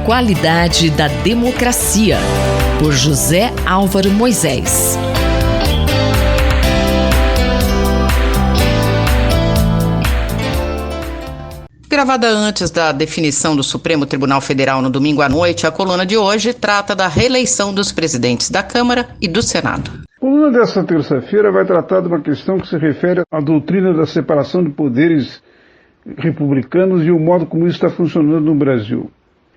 qualidade da democracia, por José Álvaro Moisés. Gravada antes da definição do Supremo Tribunal Federal no domingo à noite, a coluna de hoje trata da reeleição dos presidentes da Câmara e do Senado. A coluna desta terça-feira vai tratar de uma questão que se refere à doutrina da separação de poderes republicanos e o modo como isso está funcionando no Brasil.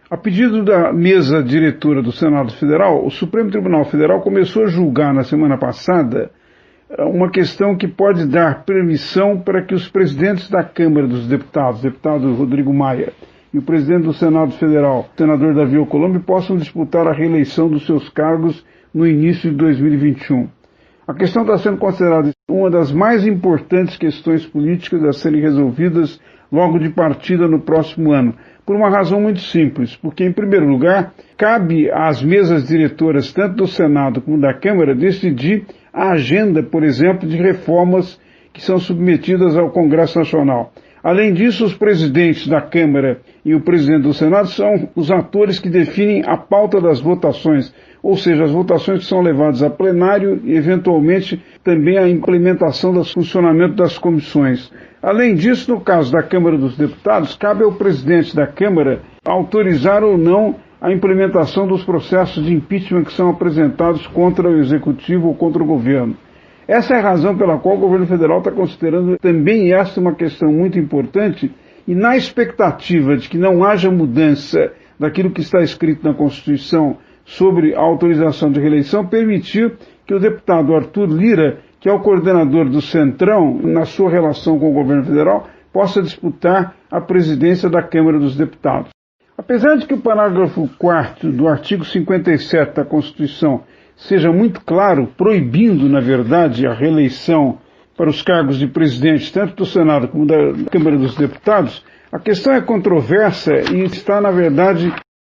A pedido da mesa diretora do Senado Federal, o Supremo Tribunal Federal começou a julgar na semana passada uma questão que pode dar permissão para que os presidentes da Câmara dos Deputados, deputado Rodrigo Maia, e o presidente do Senado Federal, senador Davi Alcolumbre, possam disputar a reeleição dos seus cargos no início de 2021. A questão está sendo considerada uma das mais importantes questões políticas a serem resolvidas logo de partida no próximo ano, por uma razão muito simples, porque, em primeiro lugar, cabe às mesas diretoras, tanto do Senado como da Câmara, decidir a agenda, por exemplo, de reformas que são submetidas ao Congresso Nacional. Além disso, os presidentes da Câmara e o presidente do Senado são os atores que definem a pauta das votações, ou seja, as votações que são levadas a plenário e, eventualmente, também a implementação do funcionamento das comissões. Além disso, no caso da Câmara dos Deputados, cabe ao presidente da Câmara autorizar ou não a implementação dos processos de impeachment que são apresentados contra o Executivo ou contra o governo. Essa é a razão pela qual o governo federal está considerando também esta uma questão muito importante e, na expectativa de que não haja mudança daquilo que está escrito na Constituição sobre a autorização de reeleição, permitir que o deputado Arthur Lira, que é o coordenador do Centrão, na sua relação com o governo federal, possa disputar a presidência da Câmara dos Deputados. Apesar de que o parágrafo 4º do artigo 57 da Constituição seja muito claro, proibindo, na verdade, a reeleição para os cargos de presidente, tanto do Senado como da Câmara dos Deputados, a questão é controversa e está, na verdade,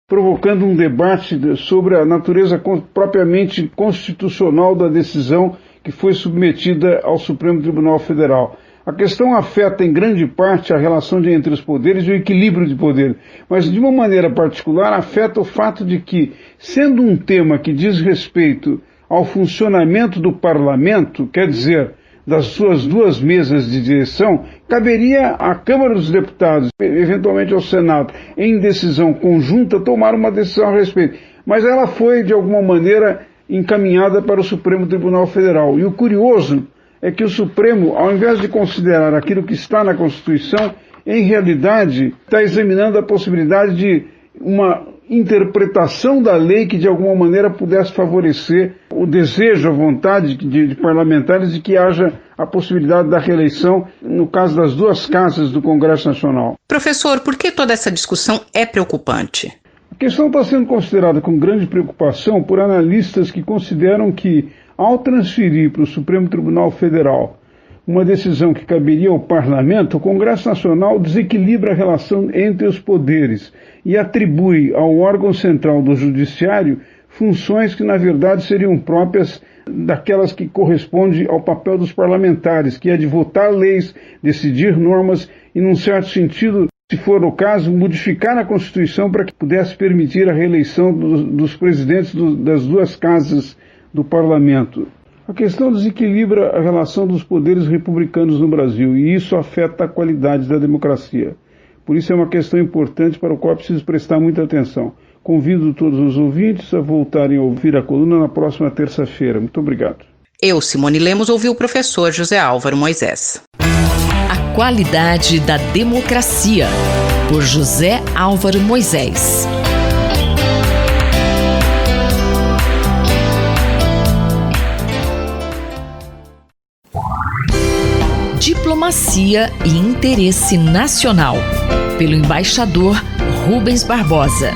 provocando um debate sobre a natureza propriamente constitucional da decisão que foi submetida ao Supremo Tribunal Federal. A questão afeta em grande parte a relação entre os poderes e o equilíbrio de poder, mas de uma maneira particular afeta o fato de que, sendo um tema que diz respeito ao funcionamento do parlamento, quer dizer, das suas duas mesas de direção, caberia à Câmara dos Deputados, eventualmente ao Senado, em decisão conjunta, tomar uma decisão a respeito. Mas ela foi, de alguma maneira, encaminhada para o Supremo Tribunal Federal. E o curioso é que o Supremo, ao invés de considerar aquilo que está na Constituição, em realidade está examinando a possibilidade de uma interpretação da lei que de alguma maneira pudesse favorecer o desejo, a vontade de parlamentares de que haja a possibilidade da reeleição no caso das duas casas do Congresso Nacional. Professor, por que toda essa discussão é preocupante? A questão está sendo considerada com grande preocupação por analistas que consideram que, ao transferir para o Supremo Tribunal Federal uma decisão que caberia ao Parlamento, o Congresso Nacional desequilibra a relação entre os poderes e atribui ao órgão central do Judiciário funções que, na verdade, seriam próprias daquelas que correspondem ao papel dos parlamentares, que é de votar leis, decidir normas e, num certo sentido, se for o caso, modificar a Constituição para que pudesse permitir a reeleição dos presidentes das duas casas do Parlamento. A questão desequilibra a relação dos poderes republicanos no Brasil e isso afeta a qualidade da democracia. Por isso é uma questão importante para o qual é preciso prestar muita atenção. Convido todos os ouvintes a voltarem a ouvir a coluna na próxima terça-feira. Muito obrigado. Eu, Simone Lemos, ouvi o professor José Álvaro Moisés. A qualidade da democracia, por José Álvaro Moisés. Diplomacia e interesse nacional, pelo embaixador Rubens Barbosa.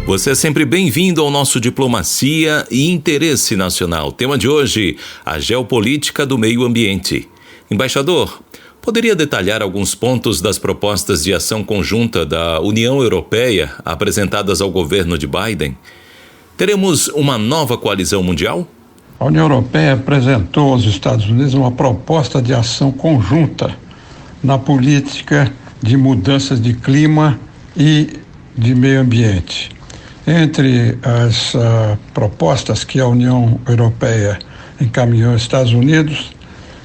Você é sempre bem-vindo ao nosso Diplomacia e Interesse Nacional. Tema de hoje, a geopolítica do meio ambiente. Embaixador, poderia detalhar alguns pontos das propostas de ação conjunta da União Europeia apresentadas ao governo de Biden? Teremos uma nova coalizão mundial? A União Europeia apresentou aos Estados Unidos uma proposta de ação conjunta na política de mudanças de clima e de meio ambiente. Entre as propostas que a União Europeia encaminhou aos Estados Unidos,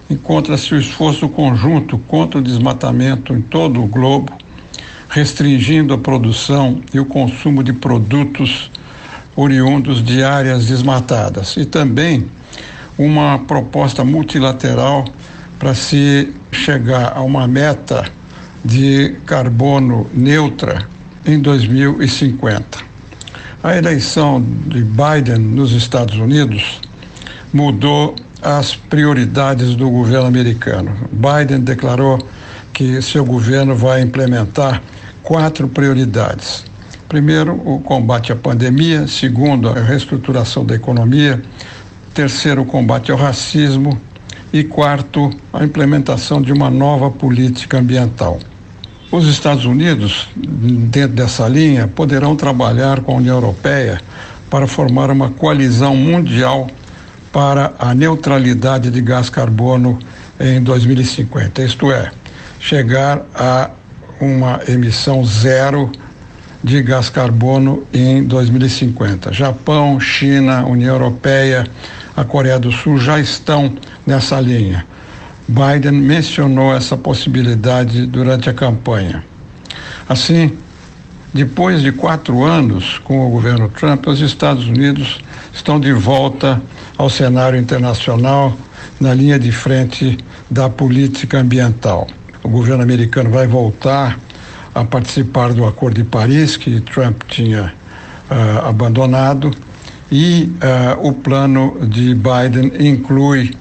encontra-se o esforço conjunto contra o desmatamento em todo o globo, restringindo a produção e o consumo de produtos oriundos de áreas desmatadas, e também uma proposta multilateral para se chegar a uma meta de carbono neutra em 2050. A eleição de Biden nos Estados Unidos mudou as prioridades do governo americano. Biden declarou que seu governo vai implementar 4 prioridades. Primeiro, o combate à pandemia. Segundo, a reestruturação da economia. Terceiro, o combate ao racismo. E quarto, a implementação de uma nova política ambiental. Os Estados Unidos, dentro dessa linha, poderão trabalhar com a União Europeia para formar uma coalizão mundial para a neutralidade de gás carbono em 2050, isto é, chegar a uma emissão zero de gás carbono em 2050. Japão, China, União Europeia, a Coreia do Sul já estão nessa linha. Biden mencionou essa possibilidade durante a campanha. Assim, depois de 4 anos com o governo Trump, os Estados Unidos estão de volta ao cenário internacional na linha de frente da política ambiental. O governo americano vai voltar a participar do Acordo de Paris, que Trump tinha abandonado, e o plano de Biden inclui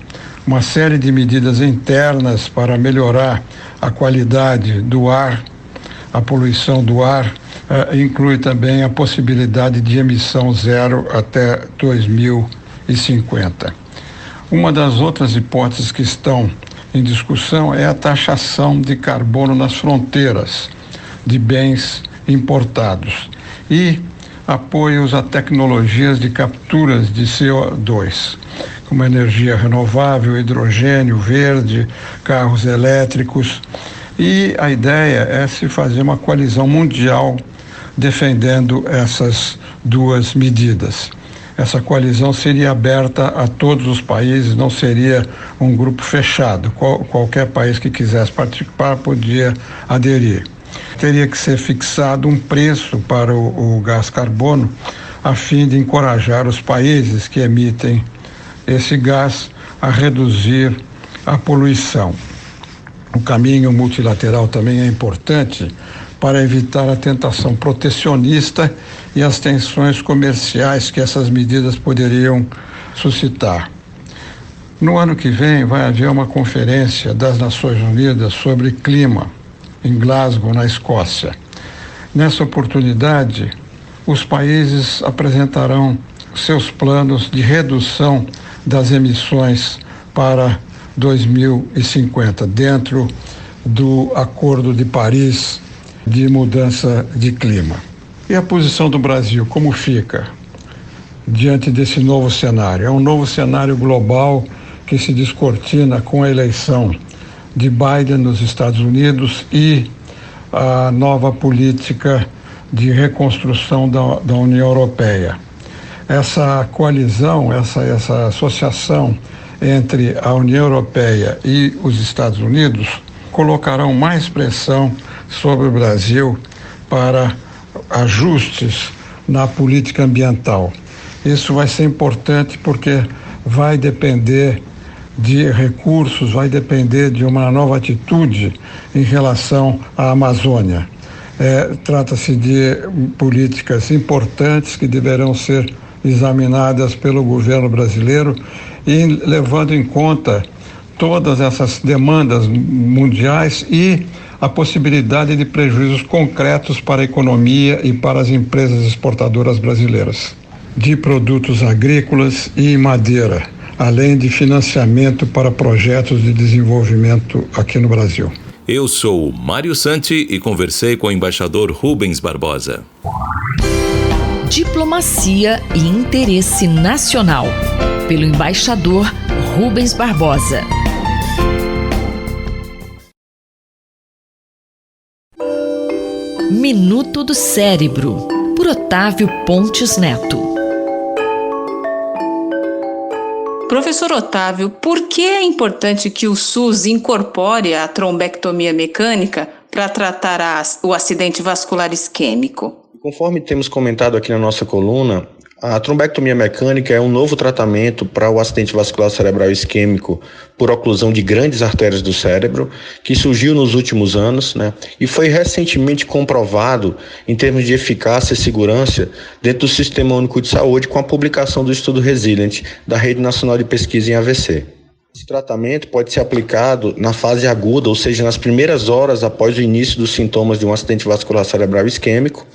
uma série de medidas internas para melhorar a qualidade do ar, a poluição do ar, inclui também a possibilidade de emissão zero até 2050. Uma das outras hipóteses que estão em discussão é a taxação de carbono nas fronteiras de bens importados e apoios a tecnologias de capturas de CO2, como energia renovável, hidrogênio verde, carros elétricos. E a ideia é se fazer uma coalizão mundial defendendo essas 2 medidas. Essa coalizão seria aberta a todos os países, não seria um grupo fechado. Qualquer país que quisesse participar podia aderir. Teria que ser fixado um preço para o gás carbono, a fim de encorajar os países que emitem esse gás a reduzir a poluição. O caminho multilateral também é importante para evitar a tentação protecionista e as tensões comerciais que essas medidas poderiam suscitar. No ano que vem vai haver uma conferência das Nações Unidas sobre clima, em Glasgow, na Escócia. Nessa oportunidade, os países apresentarão seus planos de redução das emissões para 2050, dentro do Acordo de Paris de mudança de clima. E a posição do Brasil, como fica diante desse novo cenário? É um novo cenário global que se descortina com a eleição de Biden nos Estados Unidos e a nova política de reconstrução da União Europeia. Essa coalizão, essa associação entre a União Europeia e os Estados Unidos colocarão mais pressão sobre o Brasil para ajustes na política ambiental. Isso vai ser importante porque vai depender de recursos, vai depender de uma nova atitude em relação à Amazônia. Trata-se de políticas importantes que deverão ser examinadas pelo governo brasileiro e levando em conta todas essas demandas mundiais e a possibilidade de prejuízos concretos para a economia e para as empresas exportadoras brasileiras de produtos agrícolas e madeira, além de financiamento para projetos de desenvolvimento aqui no Brasil. Eu sou Mário Santi e conversei com o embaixador Rubens Barbosa. Diplomacia e interesse nacional, pelo embaixador Rubens Barbosa. Minuto do Cérebro, por Otávio Pontes Neto. Professor Otávio, por que é importante que o SUS incorpore a trombectomia mecânica para tratar o acidente vascular isquêmico? Conforme temos comentado aqui na nossa coluna, a trombectomia mecânica é um novo tratamento para o acidente vascular cerebral isquêmico por oclusão de grandes artérias do cérebro, que surgiu nos últimos anos, e foi recentemente comprovado em termos de eficácia e segurança dentro do Sistema Único de Saúde com a publicação do estudo Resilient da Rede Nacional de Pesquisa em AVC. Esse tratamento pode ser aplicado na fase aguda, ou seja, nas primeiras horas após o início dos sintomas de um acidente vascular cerebral isquêmico,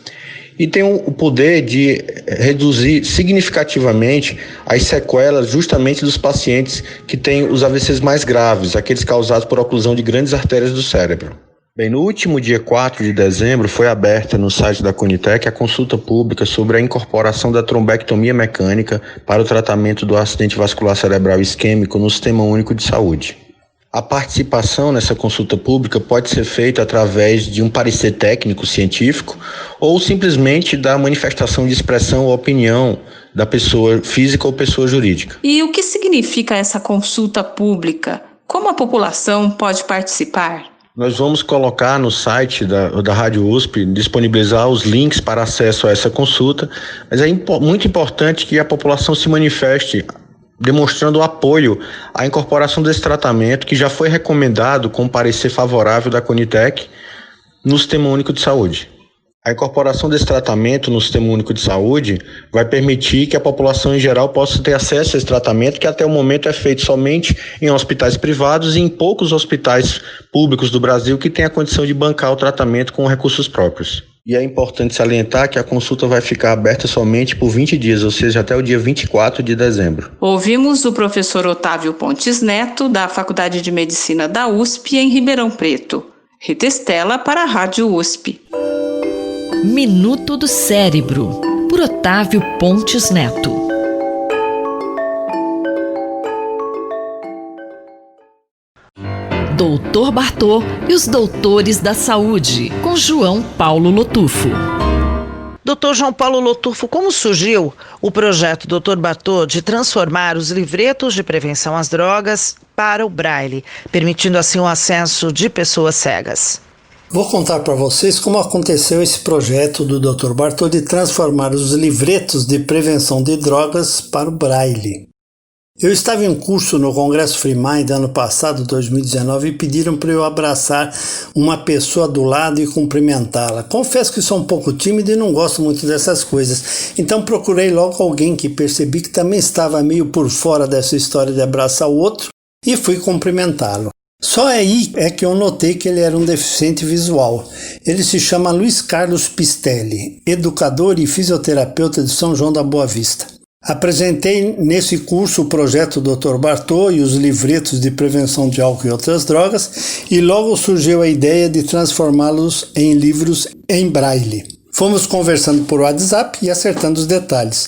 e tem o poder de reduzir significativamente as sequelas justamente dos pacientes que têm os AVCs mais graves, aqueles causados por oclusão de grandes artérias do cérebro. Bem, no último dia 4 de dezembro foi aberta no site da Conitec a consulta pública sobre a incorporação da trombectomia mecânica para o tratamento do acidente vascular cerebral isquêmico no Sistema Único de Saúde. A participação nessa consulta pública pode ser feita através de um parecer técnico científico ou simplesmente da manifestação de expressão ou opinião da pessoa física ou pessoa jurídica. E o que significa essa consulta pública? Como a população pode participar? Nós vamos colocar no site da Rádio USP, disponibilizar os links para acesso a essa consulta, mas é muito importante que a população se manifeste demonstrando apoio à incorporação desse tratamento que já foi recomendado com parecer favorável da Conitec no Sistema Único de Saúde. A incorporação desse tratamento no Sistema Único de Saúde vai permitir que a população em geral possa ter acesso a esse tratamento que até o momento é feito somente em hospitais privados e em poucos hospitais públicos do Brasil que têm a condição de bancar o tratamento com recursos próprios. E é importante salientar que a consulta vai ficar aberta somente por 20 dias, ou seja, até o dia 24 de dezembro. Ouvimos o professor Otávio Pontes Neto, da Faculdade de Medicina da USP, em Ribeirão Preto. Rita Estela para a Rádio USP. Minuto do Cérebro, por Otávio Pontes Neto. Doutor Bartô e os Doutores da Saúde, com João Paulo Lotufo. Dr. João Paulo Lotufo, como surgiu o projeto Dr. Bartô de transformar os livretos de prevenção às drogas para o Braille, permitindo assim o acesso de pessoas cegas? Vou contar para vocês como aconteceu esse projeto do Dr. Bartô de transformar os livretos de prevenção de drogas para o Braille. Eu estava em um curso no Congresso Free Mind ano passado, 2019, e pediram para eu abraçar uma pessoa do lado e cumprimentá-la. Confesso que sou um pouco tímido e não gosto muito dessas coisas, então procurei logo alguém que percebi que também estava meio por fora dessa história de abraçar o outro e fui cumprimentá-lo. Só aí é que eu notei que ele era um deficiente visual. Ele se chama Luiz Carlos Pistelli, educador e fisioterapeuta de São João da Boa Vista. Apresentei nesse curso o projeto Dr. Bartô e os livretos de prevenção de álcool e outras drogas e logo surgiu a ideia de transformá-los em livros em braille. Fomos conversando por WhatsApp e acertando os detalhes.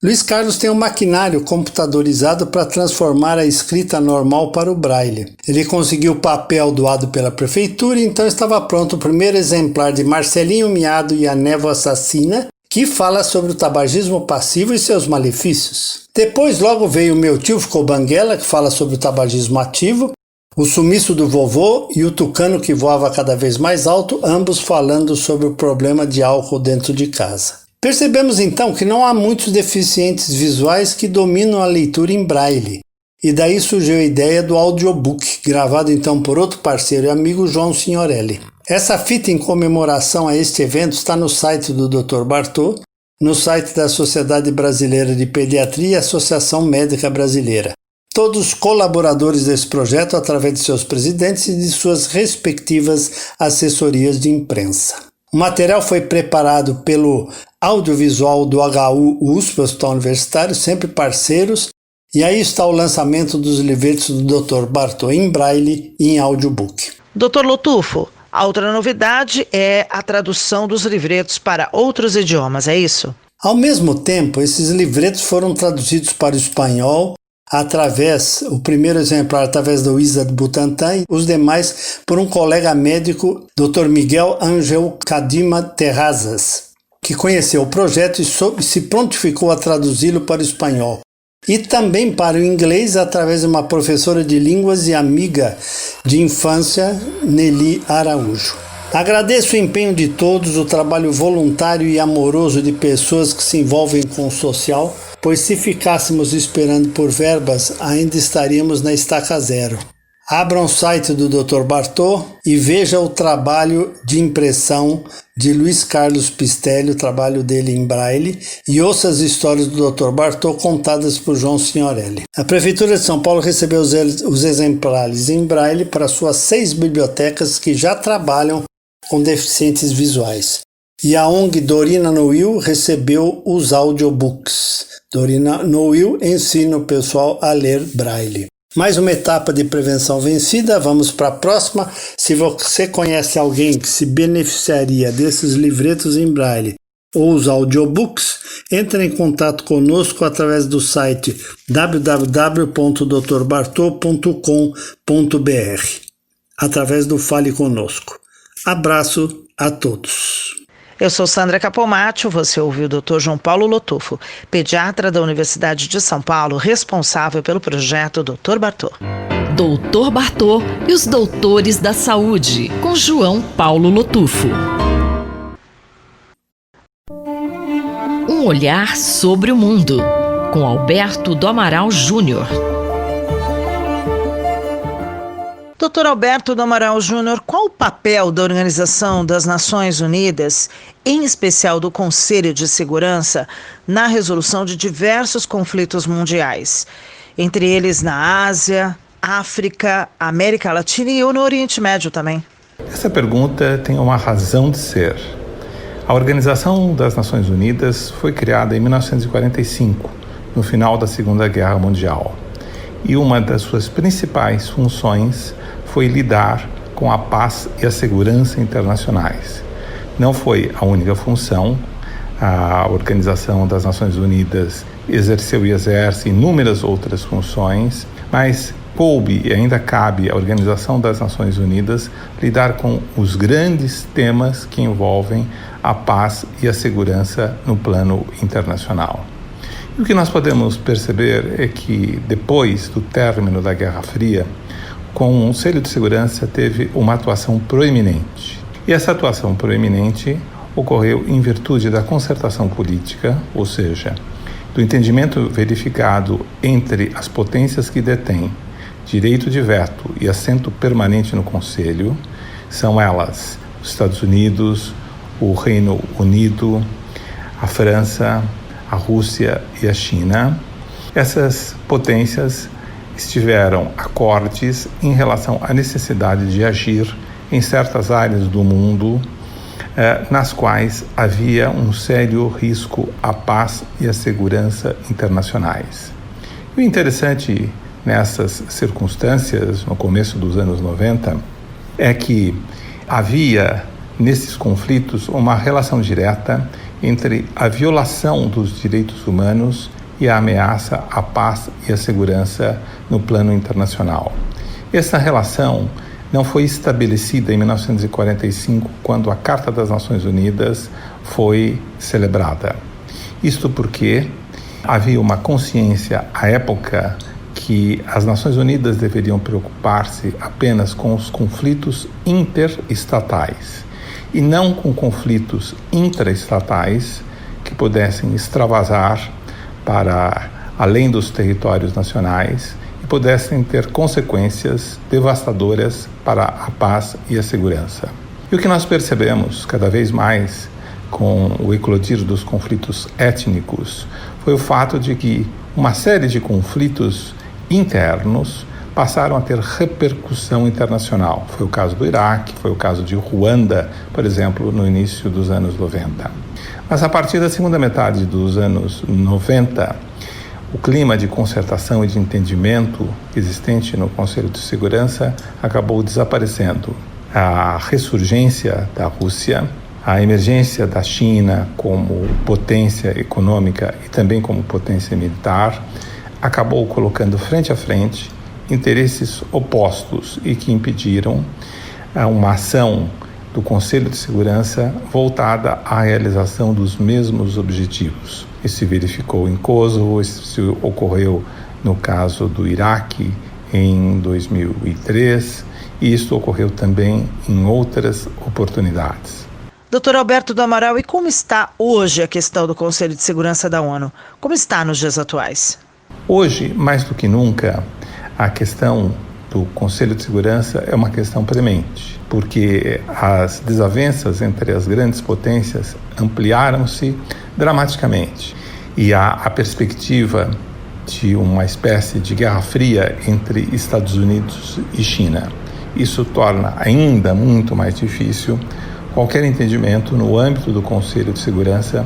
Luiz Carlos tem um maquinário computadorizado para transformar a escrita normal para o braille. Ele conseguiu o papel doado pela prefeitura e então estava pronto o primeiro exemplar de Marcelinho Miado e a Névoa Assassina, que fala sobre o tabagismo passivo e seus malefícios. Depois logo veio o Meu Tio Ficou Banguela, que fala sobre o tabagismo ativo, O Sumiço do Vovô e O Tucano que Voava Cada Vez Mais Alto, ambos falando sobre o problema de álcool dentro de casa. Percebemos então que não há muitos deficientes visuais que dominam a leitura em braille, e daí surgiu a ideia do audiobook, gravado então por outro parceiro e amigo, João Signorelli. Essa fita em comemoração a este evento está no site do Dr. Bartô, no site da Sociedade Brasileira de Pediatria e Associação Médica Brasileira. Todos colaboradores desse projeto através de seus presidentes e de suas respectivas assessorias de imprensa. O material foi preparado pelo audiovisual do HU USP, Hospital Universitário, sempre parceiros, e aí está o lançamento dos livretos do Dr. Bartô em braille e em audiobook. Dr. Lotufo, a outra novidade é a tradução dos livretos para outros idiomas, é isso? Ao mesmo tempo, esses livretos foram traduzidos para o espanhol, o primeiro exemplar através da Wizard Butantan e os demais por um colega médico, Dr. Miguel Ángel Cadima Terrazas, que conheceu o projeto e se prontificou a traduzi-lo para o espanhol. E também para o inglês através de uma professora de línguas e amiga de infância, Nelly Araújo. Agradeço o empenho de todos, o trabalho voluntário e amoroso de pessoas que se envolvem com o social, pois se ficássemos esperando por verbas, ainda estaríamos na estaca zero. Abra o site do Dr. Bartô e veja o trabalho de impressão de Luiz Carlos Pistelli, o trabalho dele em braille, e ouça as histórias do Dr. Bartô contadas por João Signorelli. A Prefeitura de São Paulo recebeu os exemplares em braille para suas 6 bibliotecas que já trabalham com deficientes visuais. E a ONG Dorina No Will recebeu os audiobooks. Dorina No Will ensina o pessoal a ler braille. Mais uma etapa de prevenção vencida, vamos para a próxima. Se você conhece alguém que se beneficiaria desses livretos em braille ou os audiobooks, entre em contato conosco através do site www.drbartô.com.br, através do Fale Conosco. Abraço a todos. Eu sou Sandra Capomatti, você ouviu o Dr. João Paulo Lotufo, pediatra da Universidade de São Paulo, responsável pelo projeto Dr. Bartô. Dr. Bartô e os doutores da saúde, com João Paulo Lotufo. Um olhar sobre o mundo, com Alberto do Amaral Júnior. Dr. Alberto do Amaral Júnior, qual o papel da Organização das Nações Unidas, em especial do Conselho de Segurança, na resolução de diversos conflitos mundiais, entre eles na Ásia, África, América Latina e no Oriente Médio também? Essa pergunta tem uma razão de ser. A Organização das Nações Unidas foi criada em 1945, no final da Segunda Guerra Mundial, e uma das suas principais funções foi lidar com a paz e a segurança internacionais. Não foi a única função. A Organização das Nações Unidas exerceu e exerce inúmeras outras funções, mas coube e ainda cabe à Organização das Nações Unidas lidar com os grandes temas que envolvem a paz e a segurança no plano internacional. E o que nós podemos perceber é que, depois do término da Guerra Fria, o Conselho de Segurança teve uma atuação proeminente. E essa atuação proeminente ocorreu em virtude da concertação política, ou seja, do entendimento verificado entre as potências que detêm direito de veto e assento permanente no Conselho, são elas os Estados Unidos, o Reino Unido, a França, a Rússia e a China. Essas potências estiveram acordes em relação à necessidade de agir em certas áreas do mundo nas quais havia um sério risco à paz e à segurança internacionais. E o interessante nessas circunstâncias, no começo dos anos 90, é que havia nesses conflitos uma relação direta entre a violação dos direitos humanos e a ameaça à paz e à segurança no plano internacional. Essa relação não foi estabelecida em 1945, quando a Carta das Nações Unidas foi celebrada. Isto porque havia uma consciência à época que as Nações Unidas deveriam preocupar-se apenas com os conflitos interestatais e não com conflitos intraestatais que pudessem extravasar para além dos territórios nacionais e pudessem ter consequências devastadoras para a paz e a segurança. E o que nós percebemos cada vez mais com o eclodir dos conflitos étnicos foi o fato de que uma série de conflitos internos passaram a ter repercussão internacional. Foi o caso do Iraque, foi o caso de Ruanda, por exemplo, no início dos anos 90. Mas a partir da segunda metade dos anos 90, o clima de concertação e de entendimento existente no Conselho de Segurança acabou desaparecendo. A ressurgência da Rússia, a emergência da China como potência econômica e também como potência militar, acabou colocando frente a frente interesses opostos e que impediram uma ação do Conselho de Segurança voltada à realização dos mesmos objetivos. Isso se verificou em Kosovo, isso ocorreu no caso do Iraque em 2003 e isso ocorreu também em outras oportunidades. Dr. Alberto do Amaral, e como está hoje a questão do Conselho de Segurança da ONU? Como está nos dias atuais? Hoje, mais do que nunca, a questão do Conselho de Segurança é uma questão premente, porque as desavenças entre as grandes potências ampliaram-se dramaticamente e há a perspectiva de uma espécie de guerra fria entre Estados Unidos e China. Isso torna ainda muito mais difícil qualquer entendimento no âmbito do Conselho de Segurança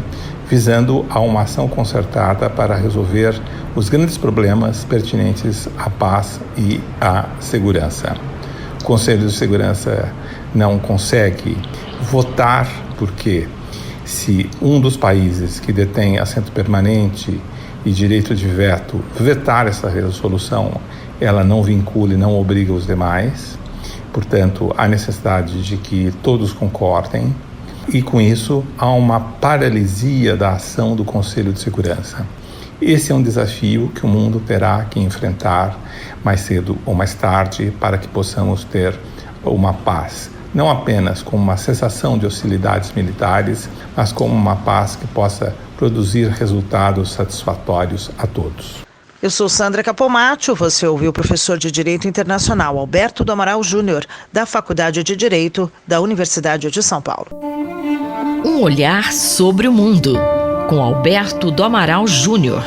visando a uma ação concertada para resolver os grandes problemas pertinentes à paz e à segurança. O Conselho de Segurança não consegue votar porque se um dos países que detém assento permanente e direito de veto vetar essa resolução, ela não vincula e não obriga os demais. Portanto, há necessidade de que todos concordem e, com isso, há uma paralisia da ação do Conselho de Segurança. Esse é um desafio que o mundo terá que enfrentar mais cedo ou mais tarde para que possamos ter uma paz, não apenas como uma cessação de hostilidades militares, mas como uma paz que possa produzir resultados satisfatórios a todos. Eu sou Sandra Capomatto, você ouviu o professor de Direito Internacional Alberto do Amaral Júnior, da Faculdade de Direito da Universidade de São Paulo. Um olhar sobre o mundo, com Alberto do Amaral Júnior.